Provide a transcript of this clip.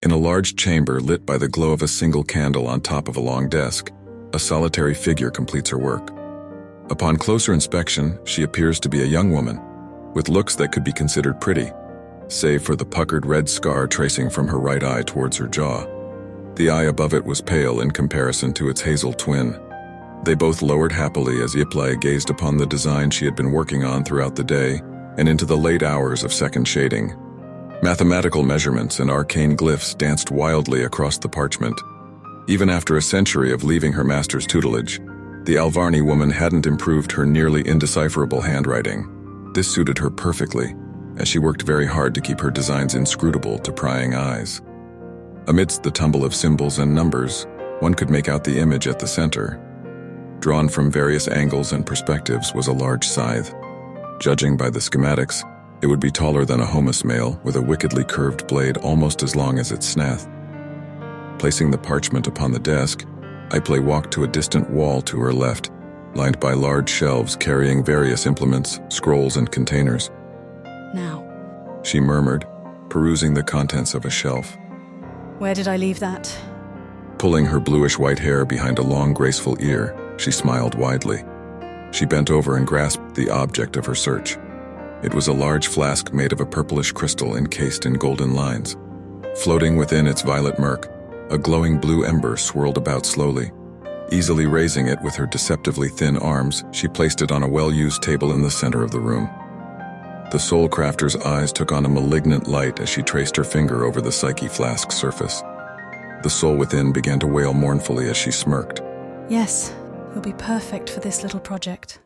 In a large chamber lit by the glow of a single candle on top of a long desk, a solitary figure completes her work. Upon closer inspection, she appears to be a young woman, with looks that could be considered pretty, save for the puckered red scar tracing from her right eye towards her jaw. The eye above it was pale in comparison to its hazel twin. They both lowered happily as Yplae gazed upon the design she had been working on throughout the day and into the late hours of second shading. Mathematical measurements and arcane glyphs danced wildly across the parchment. Even after a century of leaving her master's tutelage, the Alvarni woman hadn't improved her nearly indecipherable handwriting. This suited her perfectly, as she worked very hard to keep her designs inscrutable to prying eyes. Amidst the tumble of symbols and numbers, one could make out the image at the center. Drawn from various angles and perspectives was a large scythe. Judging by the schematics, it would be taller than a Homus mail, with a wickedly curved blade almost as long as its snath. Placing the parchment upon the desk, Yplae walked to a distant wall to her left, lined by large shelves carrying various implements, scrolls, and containers. Now, She murmured, perusing the contents of a shelf. where did I leave that? Pulling her bluish-white hair behind a long, graceful ear, she smiled widely. She bent over and grasped the object of her search. It was a large flask made of a purplish crystal encased in golden lines. Floating within its violet murk, a glowing blue ember swirled about slowly. Easily raising it with her deceptively thin arms, she placed it on a well-used table in the center of the room. The Soulcrafter's eyes took on a malignant light as she traced her finger over the Psyche flask's surface. The soul within began to wail mournfully as she smirked. Yes, you'll be perfect for this little project.